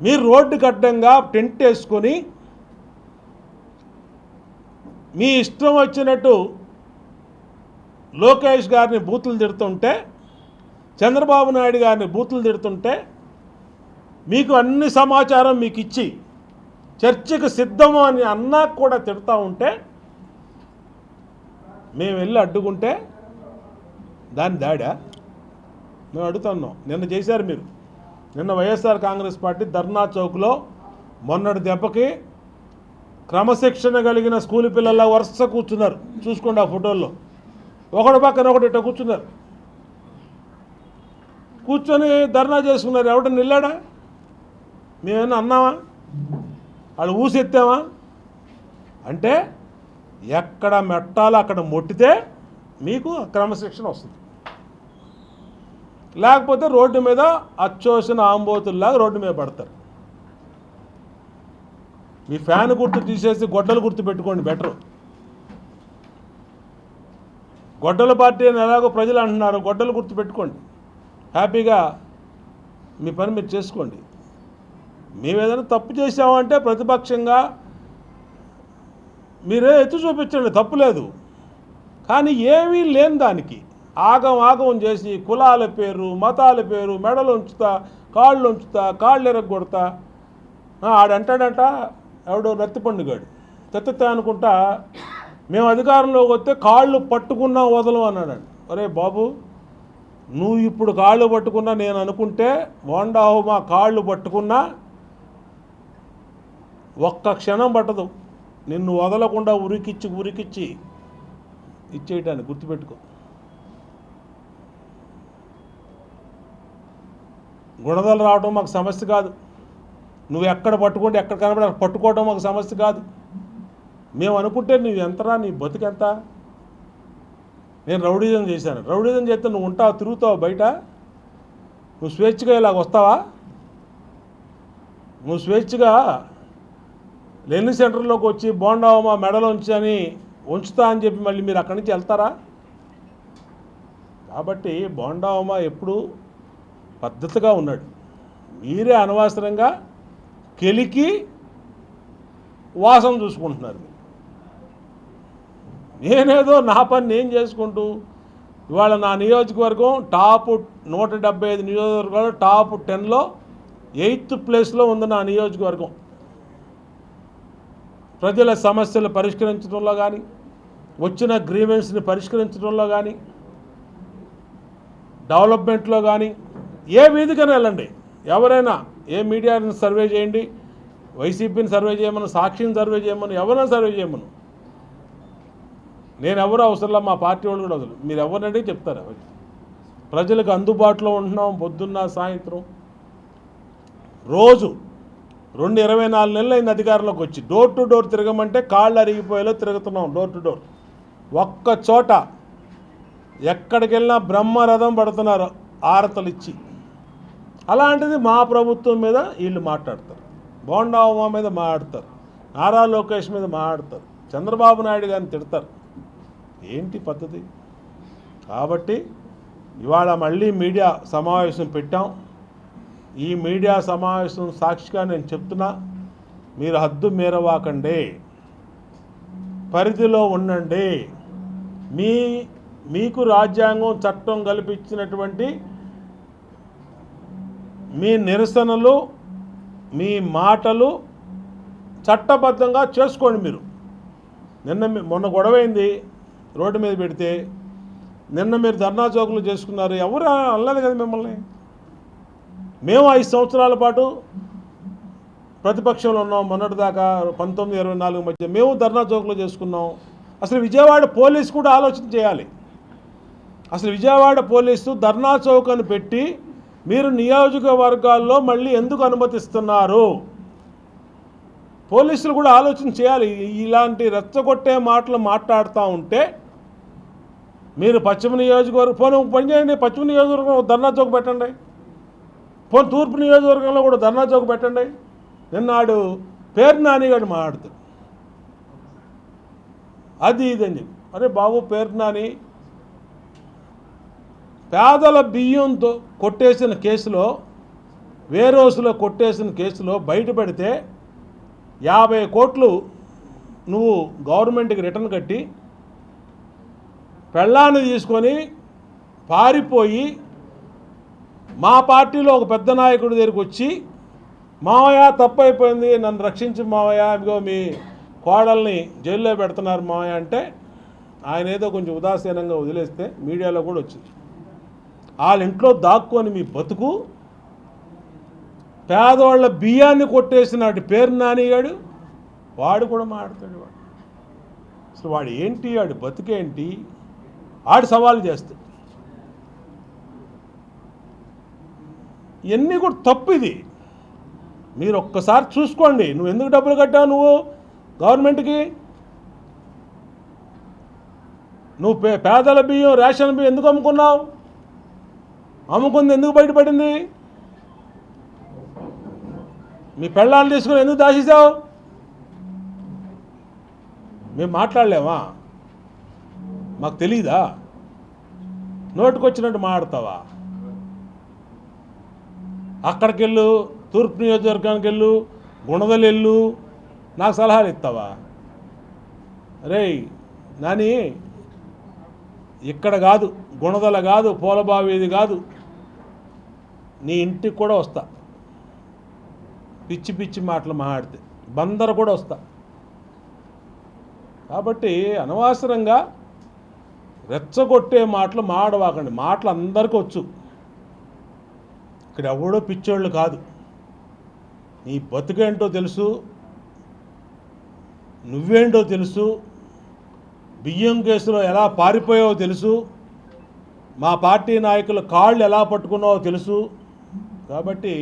మీరు రోడ్డుకి అడ్డంగా టెంట్ వేసుకొని మీ ఇష్టం వచ్చినట్టు లోకేష్ గారిని బూతులు తిడుతుంటే, చంద్రబాబు నాయుడు గారిని బూతులు తిడుతుంటే, మీకు అన్ని సమాచారం మీకు ఇచ్చి చర్చకు సిద్ధము అని అన్నా కూడా తిడతా ఉంటే మేము వెళ్ళి అడ్డుకుంటే దాని దాడా? మేము అడుగుతున్నాం. నిన్న చేశారు మీరు. నిన్న వైఎస్ఆర్ కాంగ్రెస్ పార్టీ ధర్నా చౌక్లో మొన్నటి దెబ్బకి క్రమశిక్షణ కలిగిన స్కూల్ పిల్లల వరుస కూర్చున్నారు. చూసుకోండి ఆ ఫోటోల్లో. ఒకటి పక్కన ఒకటి ఇట్లా కూర్చున్నారు. కూర్చొని ధర్నా చేసుకున్నారు. ఎవడన్నా నిల్లాడా? మేమేమన్నా అన్నామా? వాళ్ళు ఊసెత్తామా? అంటే ఎక్కడ మెట్టాలో అక్కడ మొట్టితే మీకు క్రమశిక్షణ వస్తుంది. లేకపోతే రోడ్డు మీద అచ్చోసిన ఆంబోతుల్లాగా రోడ్డు మీద పడతారు. మీ ఫ్యాన్ గుర్తు తీసేసి గొడ్డలు గుర్తు పెట్టుకోండి, బెటరు. గొడ్డల పార్టీ అని ఎలాగో ప్రజలు అంటున్నారు, గొడ్డలు గుర్తు పెట్టుకోండి. హ్యాపీగా మీ పని మీరు చేసుకోండి. మేము ఏదైనా తప్పు చేసామంటే ప్రతిపక్షంగా మీరే ఎత్తు చూపించండి, తప్పులేదు. కానీ ఏమీ లేని దానికి ఆగం చేసి కులాల పేరు, మతాల పేరు, మెడలు ఉంచుతా, కాళ్ళు ఉంచుతా, కాళ్ళు ఎరగొడతా. ఆడంటాడంట ఎవడో రత్తిపండుగాడు తెత్త అనుకుంటా, మేము అధికారంలోకి వస్తే కాళ్ళు పట్టుకున్నా వదలం అన్నాడండి. అరే బాబు, నువ్వు ఇప్పుడు కాళ్ళు పట్టుకున్నా నేను అనుకుంటే బోండావు మా కాళ్ళు పట్టుకున్నా ఒక్క క్షణం పట్టదు నిన్ను వదలకుండా ఉరికిచ్చి ఇచ్చేయటానికి. గుర్తుపెట్టుకో. గుణదలు రావడం మాకు సమస్య కాదు. నువ్వు ఎక్కడ పట్టుకుంటే ఎక్కడ కనబడి పట్టుకోవడం మాకు సమస్య కాదు. మేము అనుకుంటే నువ్వు ఎంతరా, నీ బతుకెంత? నేను రౌడీజం చేశాను. రౌడీజం చేస్తే నువ్వు ఉంటావు, తిరుగుతావు బయట? నువ్వు స్వేచ్ఛగా ఇలాగ వస్తావా? నువ్వు స్వేచ్ఛగా లెన్ని సెంటర్లోకి వచ్చి బోండావమా మెడలో ఉంచని ఉంచుతా అని చెప్పి మళ్ళీ మీరు అక్కడి నుంచి వెళ్తారా? కాబట్టి బోండావమా ఎప్పుడు పద్ధతిగా ఉన్నాడు. మీరే అనవసరంగా కెలికి వాసన చూసుకుంటున్నారు. నేనేదో నా పని నేను చేసుకుంటూ ఇవాళ నా నియోజకవర్గం టాప్ 175 నియోజకవర్గాలు టాప్ 10లో 8th ప్లేస్లో ఉంది నా నియోజకవర్గం. ప్రజల సమస్యలు పరిష్కరించడంలో కానీ, వచ్చిన గ్రీవెన్స్ని పరిష్కరించడంలో కానీ, డెవలప్మెంట్లో కానీ, ఏ వీధికైనా వెళ్ళండి. ఎవరైనా ఏ మీడియాని సర్వే చేయండి, వైసీపీని సర్వే చేయమను, సాక్షిని సర్వే చేయమను, ఎవరైనా సర్వే చేయమను. నేను ఎవరు అవసరంలా, మా పార్టీ వాళ్ళు కూడా అవసరం. మీరు ఎవరినంటే చెప్తారా? ప్రజలకు అందుబాటులో ఉంటున్నాం. పొద్దున్న సాయంత్రం రోజు 24 నెలలు అయింది అధికారంలోకి వచ్చి. డోర్ టు డోర్ తిరగమంటే కాళ్ళు అరిగిపోయేలా తిరుగుతున్నాం. డోర్ టు డోర్ ఒక్క చోట ఎక్కడికి వెళ్ళినా బ్రహ్మరథం పడుతున్నారు ఆరతలు ఇచ్చి. అలాంటిది మా ప్రభుత్వం మీద వీళ్ళు మాట్లాడతారు, బోండావమా మీద మాట్లాడతారు, నారా లోకేష్ మీద మాట్లాడతారు, చంద్రబాబు నాయుడు గారిని తిడతారు. ఏంటి పద్ధతి? కాబట్టి ఇవాళ మళ్ళీ మీడియా సమావేశం పెట్టాం. ఈ మీడియా సమావేశం సాక్షిగా నేను చెప్తున్నా, మీరు హద్దు మీరవాకండి, పరిధిలో ఉండండి. మీకు రాజ్యాంగం చట్టం కల్పించినటువంటి మీ నిరసనలు, మీ మాటలు చట్టబద్ధంగా చేసుకోండి. మీరు మొన్న గొడవైంది, రోడ్డు మీద పెడితే నిన్న మీరు ధర్నా చౌకులు చేసుకున్నారు. ఎవరు అనలేదు కదా మిమ్మల్ని. మేము 5 సంవత్సరాల పాటు ప్రతిపక్షంలో ఉన్నాం. మొన్నటిదాకా 19-24 మధ్య మేము ధర్నా చౌకులు చేసుకున్నాం. అసలు విజయవాడ పోలీసు కూడా ఆలోచన చేయాలి. అసలు విజయవాడ పోలీసు ధర్నా చౌక్ అని పెట్టి మీరు నియోజకవర్గాల్లో మళ్ళీ ఎందుకు అనుమతిస్తున్నారు? పోలీసులు కూడా ఆలోచన చేయాలి. ఇలాంటి రెచ్చగొట్టే మాటలు మాట్లాడుతూ ఉంటే మీరు పశ్చిమ నియోజకవర్గం పని చేయండి, పశ్చిమ నియోజకవర్గం ధర్నా చౌక్ పెట్టండి, తూర్పు నియోజకవర్గంలో కూడా ధర్నా చౌక్ పెట్టండి. నిన్నాడు పేరు నానిగాడు మాట్లాడుతాడు అది ఇదని చెప్పి. అరే బాబు, పేరు నాని పేదల బియ్యంతో కొట్టేసిన కేసులో వేర్ హౌస్లో కొట్టేసిన కేసులో బయటపడితే 50 కోట్లు నువ్వు గవర్నమెంట్కి రిటర్న్ కట్టి పెళ్ళాన్ని తీసుకొని పారిపోయి మా పార్టీలో ఒక పెద్ద నాయకుడి దగ్గరికి వచ్చి, మావయ్య తప్పు అయిపోయింది, నన్ను రక్షించి మావయ్య, ఇదిగో మీ కోడల్ని జైల్లో పెడుతున్నారు మావయ్య అంటే ఆయన ఏదో కొంచెం ఉదాసీనంగా వదిలేస్తే మీడియాలో కూడా వచ్చింది. వాళ్ళ ఇంట్లో దాక్కొని మీ బతుకు, పేదవాళ్ళ బియ్యాన్ని కొట్టేసినాడు పేరు నానిగాడు, వాడు కూడా మాట్లాడతాడు. వాడు అసలు వాడు ఏంటి, వాడి బతుకేంటి, వాడు సవాల్ చేస్తే ఇవన్నీ కూడా తప్పు. ఇది మీరు ఒక్కసారి చూసుకోండి. నువ్వు ఎందుకు డబ్బులు కట్టావు నువ్వు గవర్నమెంట్కి? నువ్వు పేదల బియ్యం, రేషన్ బియ్యం ఎందుకు అమ్ముకున్నావు? అమ్ముకుంది ఎందుకు బయటపడింది? మీ పెళ్ళాలు తీసుకుని ఎందుకు దాచేసావు? మేము మాట్లాడలేమా? మాకు తెలీదా? నోటికొచ్చినట్టు మాట్లాడతావా? అక్కడికి వెళ్ళు, తూర్పు నియోజకవర్గానికి వెళ్ళు, గుణదలు వెళ్ళు, నాకు సలహాలు ఇస్తావా? రే నాని, ఇక్కడ కాదు, గుణదల కాదు, పూలబావిది కాదు, నీ ఇంటికి కూడా వస్తా. పిచ్చి పిచ్చి మాటలు మాట్లాడితే బందరు కూడా వస్తా. కాబట్టి అనవసరంగా రెచ్చగొట్టే మాటలు మాడవాకండి. మాటలు అందరికీ వచ్చు. ఇక్కడ ఎవడో పిచ్చోళ్ళు కాదు. నీ బతుకేంటో తెలుసు, నువ్వేంటో తెలుసు, బియ్యం కేసులో ఎలా పారిపోయావో తెలుసు, మా పార్టీ నాయకుల కాళ్ళు ఎలా పట్టుకున్నావో తెలుసు. కాబట్టి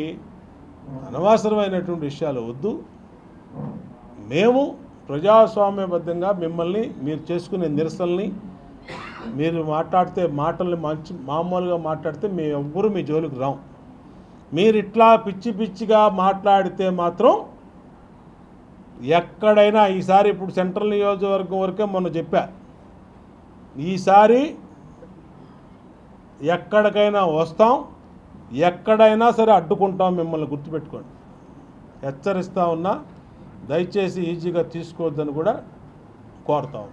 అనవసరమైనటువంటి విషయాలు వద్దు. మేము ప్రజాస్వామ్యబద్ధంగా మిమ్మల్ని, మీరు చేసుకునే నిరసనల్ని, మీరు మాట్లాడితే మాటల్ని మామూలుగా మాట్లాడితే మేము ఎవ్వరూ మీ జోలికి రాం. మీరు ఇట్లా పిచ్చి పిచ్చిగా మాట్లాడితే మాత్రం ఎక్కడైనా, ఈసారి ఇప్పుడు సెంట్రల్ నియోజకవర్గం వరకే మొన్న చెప్పా, ఈసారి ఎక్కడికైనా వస్తాం, ఎక్కడైనా సరే అడ్డుకుంటాం, మిమ్మల్ని గుర్తుపెట్టుకోండి. హెచ్చరిస్తూ ఉన్నా, దయచేసి ఈజీగా తీసుకోవద్దని కూడా కోరుతాం.